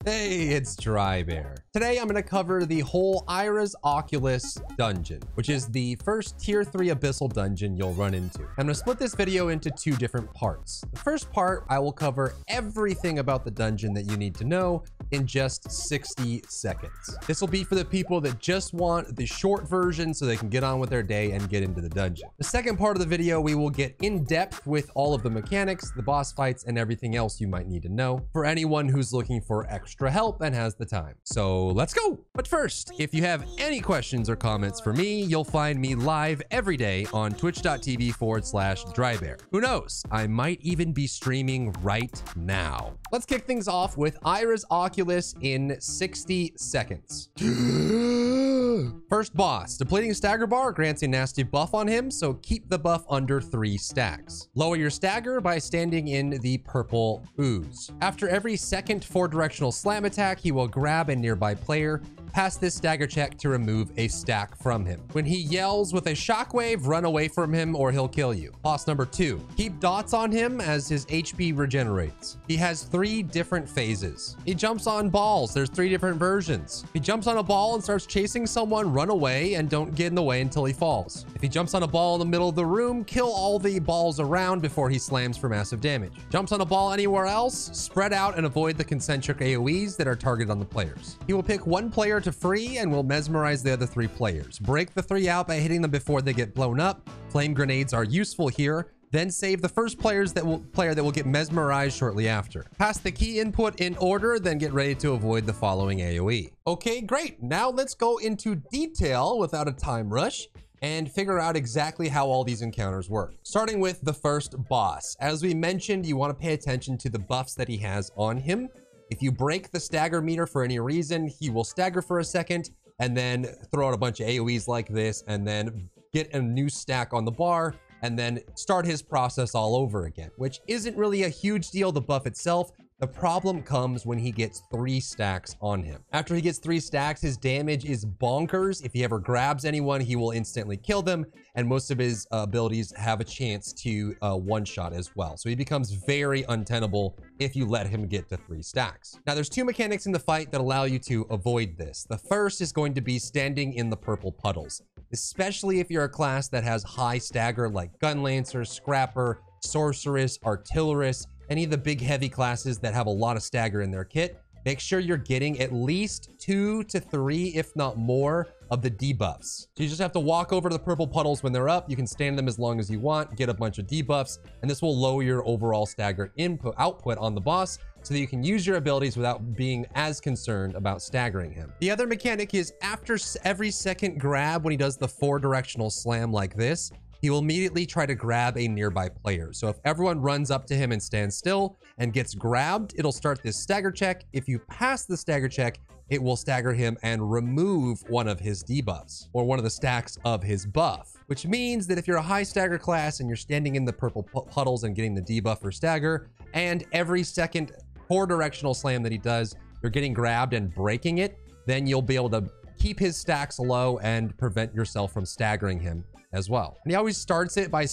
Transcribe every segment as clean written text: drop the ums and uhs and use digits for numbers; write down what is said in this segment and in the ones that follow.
Hey, it's Drybear. Today I'm going to cover the whole Aira's Oculus dungeon, which is the first tier 3 Abyssal Dungeon you'll run into. I'm going to split this video into two different parts. The first part, I will cover everything about the dungeon that you need to know in just 60 seconds. This will be for the people that just want the short version so they can get on with their day and get into the dungeon. The second part of the video, we will get in depth with all of the mechanics, the boss fights, and everything else you might need to know for anyone who's looking for extra help and has the time. So let's go. But first, if you have any questions or comments for me, you'll find me live every day on twitch.tv/Drybear. Who knows? I might even be streaming right now. Let's kick things off with Aira's Oculus in 60 seconds. First boss, depleting stagger bar grants a nasty buff on him, so keep the buff under 3 stacks. Lower your stagger by standing in the purple ooze. After every second 4-directional slam attack, he will grab a nearby player. Pass this stagger check to remove a stack from him. When he yells with a shockwave, run away from him or he'll kill you. Boss number 2, keep dots on him as his HP regenerates. He has 3 different phases. He jumps on balls. There's 3 different versions. If he jumps on a ball and starts chasing someone, run away and don't get in the way until he falls. If he jumps on a ball in the middle of the room, kill all the balls around before he slams for massive damage. Jumps on a ball anywhere else, spread out and avoid the concentric AoEs that are targeted on the players. He will pick one player to free and will mesmerize the other 3 players. Break the 3 out by hitting them before they get blown up. Flame grenades are useful here. Then save the first player that will get mesmerized shortly after. Pass the key input in order, then get ready to avoid the following AoE. Okay, great. Now let's go into detail without a time rush and figure out exactly how all these encounters work. Starting with the first boss. As we mentioned, you want to pay attention to the buffs that he has on him. If you break the stagger meter for any reason, he will stagger for a second and then throw out a bunch of AoEs like this and then get a new stack on the bar and then start his process all over again, which isn't really a huge deal, the buff itself. The problem comes when he gets 3 stacks on him. After he gets 3 stacks, his damage is bonkers. If he ever grabs anyone, he will instantly kill them, and most of his abilities have a chance to one-shot as well. So he becomes very untenable if you let him get to 3 stacks. Now, there's 2 mechanics in the fight that allow you to avoid this. The first is going to be standing in the purple puddles, especially if you're a class that has high stagger like Gunlancer, Scrapper, Sorceress, Artillerist, any of the big heavy classes that have a lot of stagger in their kit. Make sure you're getting at least 2 to 3, if not more, of the debuffs. So you just have to walk over to the purple puddles when they're up. You can stand them as long as you want, get a bunch of debuffs, and this will lower your overall stagger output on the boss so that you can use your abilities without being as concerned about staggering him. The other mechanic is after every second grab, when he does the 4-directional slam like this, he will immediately try to grab a nearby player. So if everyone runs up to him and stands still and gets grabbed, it'll start this stagger check. If you pass the stagger check, it will stagger him and remove one of his debuffs or one of the stacks of his buff, which means that if you're a high stagger class and you're standing in the purple puddles and getting the debuff or stagger, and every second 4-directional slam that he does, you're getting grabbed and breaking it, then you'll be able to keep his stacks low and prevent yourself from staggering him as well. And he always starts it by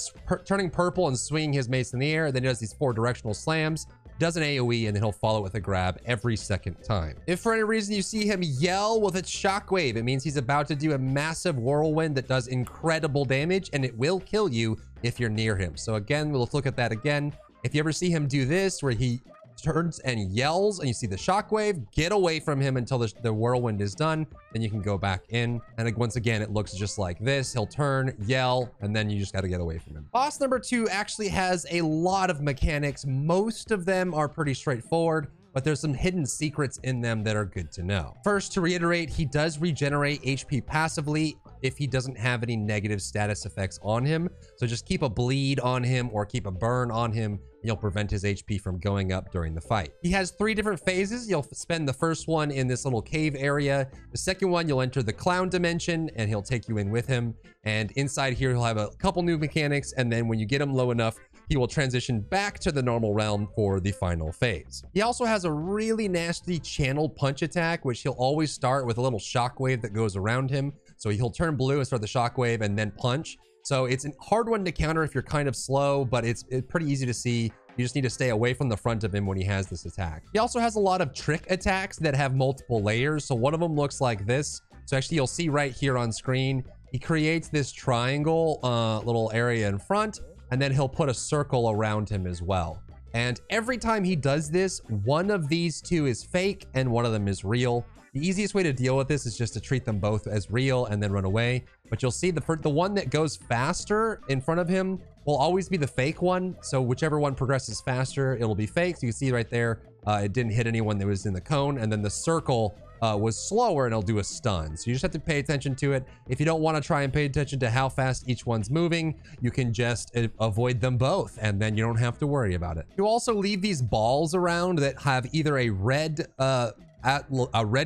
turning purple and swinging his mace in the air. Then he does these 4-directional slams, does an AoE, and then he'll follow with a grab every second time. If for any reason you see him yell with its shockwave, it means he's about to do a massive whirlwind that does incredible damage, and it will kill you if you're near him. So again, we'll look at that again. If you ever see him do this, where he turns and yells and you see the shockwave, get away from him until the whirlwind is done. Then you can go back in. And once again, it looks just like this. He'll turn, yell, and then you just got to get away from him. Boss number 2 actually has a lot of mechanics. Most of them are pretty straightforward, but there's some hidden secrets in them that are good to know. First, to reiterate, he does regenerate HP passively if he doesn't have any negative status effects on him. So just keep a bleed on him or keep a burn on him. You'll prevent his HP from going up during the fight. He has 3 different phases. You'll spend the first one in this little cave area. The second one, you'll enter the clown dimension and he'll take you in with him. And inside here, he'll have a couple new mechanics. And then when you get him low enough, he will transition back to the normal realm for the final phase. He also has a really nasty channeled punch attack, which he'll always start with a little shockwave that goes around him. So he'll turn blue and start the shockwave and then punch. So it's a hard one to counter if you're kind of slow, but it's pretty easy to see You just need to stay away from the front of him when he has this attack. He also has a lot of trick attacks that have multiple layers. So one of them looks like this. So actually you'll see right here on screen, he creates this triangle little area in front, and then he'll put a circle around him as well. And every time he does this, one of these two is fake and one of them is real. The easiest way to deal with this is just to treat them both as real and then run away. But you'll see the one that goes faster in front of him will always be the fake one. So whichever one progresses faster, it'll be fake. So you can see right there, it didn't hit anyone that was in the cone. And then the circle was slower and it'll do a stun. So you just have to pay attention to it. If you don't want to try and pay attention to how fast each one's moving, you can just avoid them both and then you don't have to worry about it. You also leave these balls around that have either a red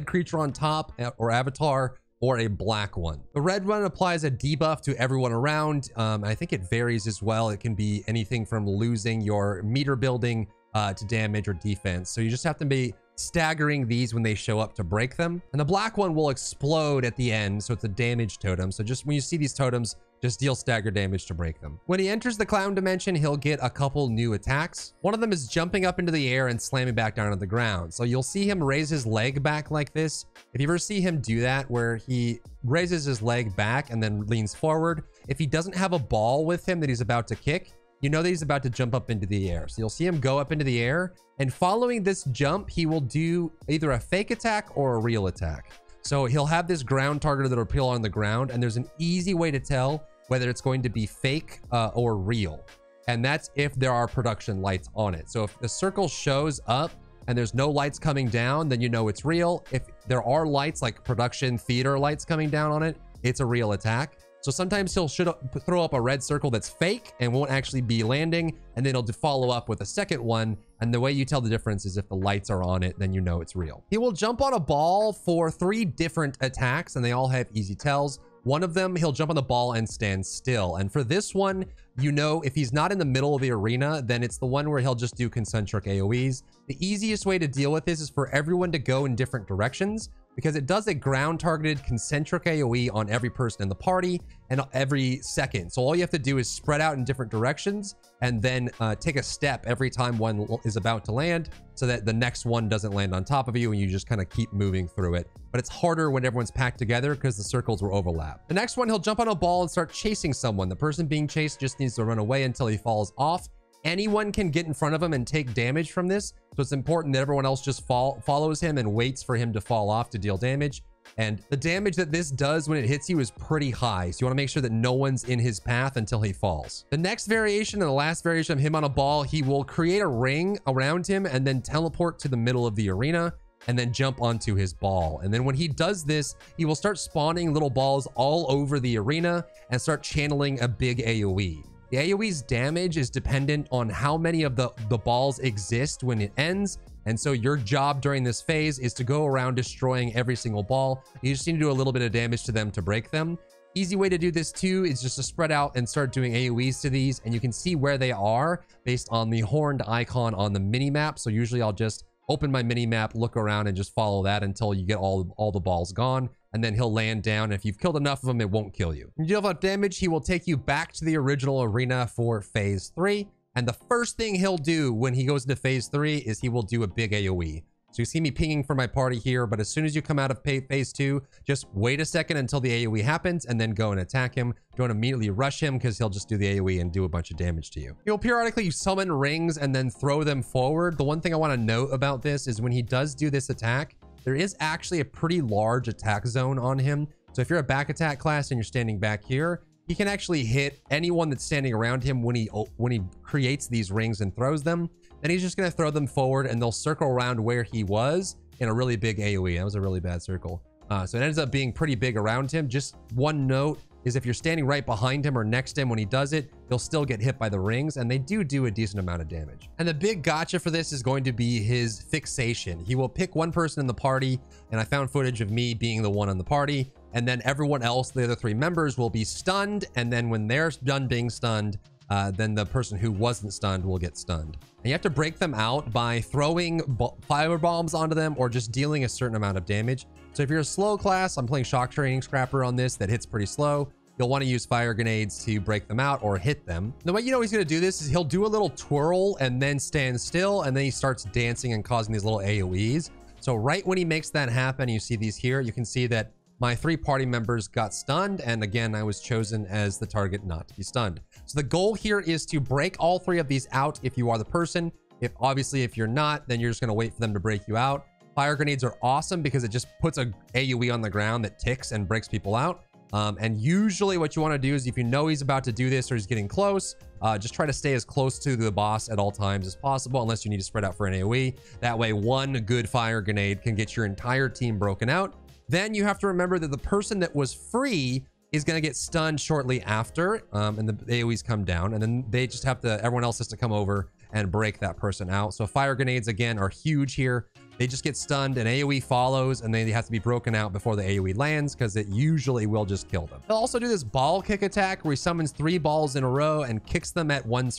creature on top or avatar, or a black one. The red one applies a debuff to everyone around. I think it varies as well. It can be anything from losing your meter building to damage or defense. So you just have to be staggering these when they show up to break them. And the black one will explode at the end, so it's a damage totem. So just when you see these totems, just deal stagger damage to break them. When he enters the clown dimension, he'll get a couple new attacks. One of them is jumping up into the air and slamming back down on the ground. So you'll see him raise his leg back like this. If you ever see him do that, where he raises his leg back and then leans forward, if he doesn't have a ball with him that he's about to kick, you know that he's about to jump up into the air. So you'll see him go up into the air, and following this jump, he will do either a fake attack or a real attack. So he'll have this ground target that'll appear on the ground, and there's an easy way to tell whether it's going to be fake or real. And that's if there are production lights on it. So if the circle shows up and there's no lights coming down, then you know it's real. If there are lights, like production theater lights coming down on it, it's a real attack. So sometimes he'll throw up a red circle that's fake and won't actually be landing, and then he'll follow up with a second one. And the way you tell the difference is if the lights are on it, then you know it's real. He will jump on a ball for 3 different attacks, and they all have easy tells. One of them, he'll jump on the ball and stand still. And for this one, you know, if he's not in the middle of the arena, then it's the one where he'll just do concentric AoEs. The easiest way to deal with this is for everyone to go in different directions, because it does a ground targeted concentric AoE on every person in the party and every second. So all you have to do is spread out in different directions and then take a step every time one is about to land, so that the next one doesn't land on top of you and you just kind of keep moving through it. But it's harder when everyone's packed together because the circles will overlap. The next one, he'll jump on a ball and start chasing someone. The person being chased just needs to run away until he falls off. Anyone can get in front of him and take damage from this. So it's important that everyone else just follows him and waits for him to fall off to deal damage. And the damage that this does when it hits you is pretty high. So you want to make sure that no one's in his path until he falls. The next variation and the last variation of him on a ball, he will create a ring around him and then teleport to the middle of the arena and then jump onto his ball. And then when he does this, he will start spawning little balls all over the arena and start channeling a big AoE. The AoE's damage is dependent on how many of the balls exist when it ends. And so your job during this phase is to go around destroying every single ball. You just need to do a little bit of damage to them to break them. Easy way to do this too is just to spread out and start doing AoEs to these. And you can see where they are based on the horned icon on the mini map. So usually I'll just open my mini map, look around, and just follow that until you get all the balls gone. And then he'll land down. If you've killed enough of them, it won't kill you. When you deal enough damage, he will take you back to the original arena for phase 3. And the first thing he'll do when he goes into phase 3 is he will do a big AoE. So you see me pinging for my party here, but as soon as you come out of phase 2, just wait a second until the AoE happens and then go and attack him. Don't immediately rush him because he'll just do the AoE and do a bunch of damage to you. He'll periodically summon rings and then throw them forward. The one thing I want to note about this is when he does do this attack, there is actually a pretty large attack zone on him. So if you're a back attack class and you're standing back here, he can actually hit anyone that's standing around him when he creates these rings and throws them. Then he's just going to throw them forward and they'll circle around where he was in a really big AoE. That was a really bad circle. So it ends up being pretty big around him. Just one note is if you're standing right behind him or next to him when he does it, you'll still get hit by the rings, and they do a decent amount of damage. And the big gotcha for this is going to be his fixation. He will pick one person in the party, and I found footage of me being the one in the party, and then everyone else, the other 3 members, will be stunned, and then when they're done being stunned, then the person who wasn't stunned will get stunned. And you have to break them out by throwing fire bombs onto them or just dealing a certain amount of damage. So if you're a slow class, I'm playing Shock Training Scrapper on this that hits pretty slow. you'll want to use fire grenades to break them out or hit them. The way you know he's going to do this is he'll do a little twirl and then stand still, and then he starts dancing and causing these little AoEs. So right when he makes that happen, you see these here, you can see that my 3 party members got stunned, and again, I was chosen as the target not to be stunned. So the goal here is to break all 3 of these out if you are the person. If you're not, then you're just going to wait for them to break you out. Fire grenades are awesome because it just puts a AoE on the ground that ticks and breaks people out. And usually what you want to do is if you know he's about to do this or he's getting close, just try to stay as close to the boss at all times as possible, unless you need to spread out for an AoE. That way, one good fire grenade can get your entire team broken out. Then you have to remember that the person that was free is going to get stunned shortly after, and the AoEs come down, and then they just have to, everyone else has to come over and break that person out. So fire grenades, again, are huge here. They just get stunned, and AoE follows, and they have to be broken out before the AoE lands because it usually will just kill them. They'll also do this ball kick attack where he summons 3 balls in a row and kicks them at one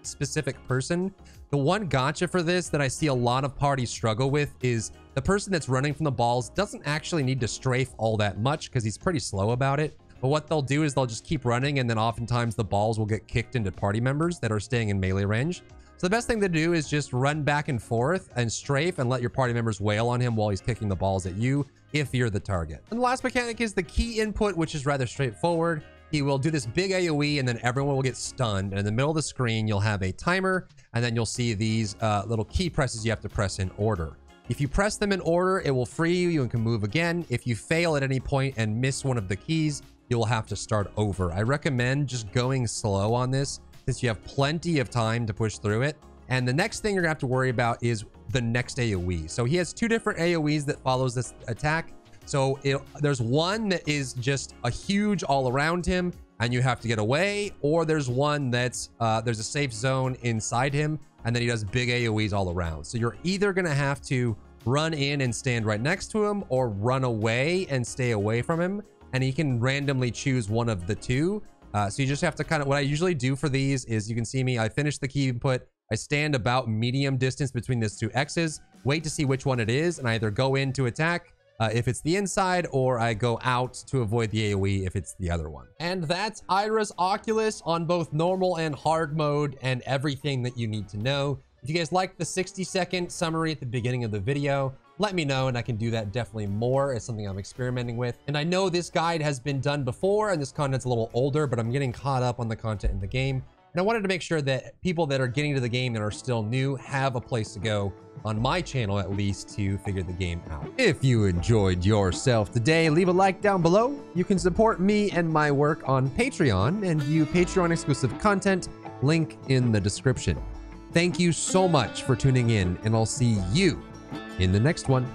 specific person. The one gotcha for this that I see a lot of parties struggle with is the person that's running from the balls doesn't actually need to strafe all that much because he's pretty slow about it. But what they'll do is they'll just keep running, and then oftentimes the balls will get kicked into party members that are staying in melee range. So the best thing to do is just run back and forth and strafe and let your party members wail on him while he's kicking the balls at you if you're the target. And the last mechanic is the key input, which is rather straightforward. He will do this big AoE, and then everyone will get stunned. And in the middle of the screen, you'll have a timer, and then you'll see these little key presses you have to press in order. If you press them in order, it will free you. You can move again. If you fail at any point and miss one of the keys, you will have to start over. I recommend just going slow on this since you have plenty of time to push through it. And the next thing you're gonna have to worry about is the next AoE. So he has 2 different AoEs that follows this attack. So there's one that is just a huge all around him and you have to get away, or there's one that's there's a safe zone inside him and then he does big AoEs all around. So you're either gonna have to run in and stand right next to him or run away and stay away from him, and he can randomly choose one of the 2. So you just have to kind of, what I usually do for these is, you can see me, I finish the key input, I stand about medium distance between these 2 X's, wait to see which one it is, and I either go in to attack if it's the inside, or I go out to avoid the AoE if it's the other one. And that's Aira's Oculus on both normal and hard mode, and everything that you need to know. If you guys liked the 60-second summary at the beginning of the video, let me know and I can do that definitely more. It's something I'm experimenting with. And I know this guide has been done before and this content's a little older, but I'm getting caught up on the content in the game. And I wanted to make sure that people that are getting to the game that are still new have a place to go, on my channel at least, to figure the game out. If you enjoyed yourself today, leave a like down below. You can support me and my work on Patreon and view Patreon exclusive content, link in the description. Thank you so much for tuning in, and I'll see you in the next one.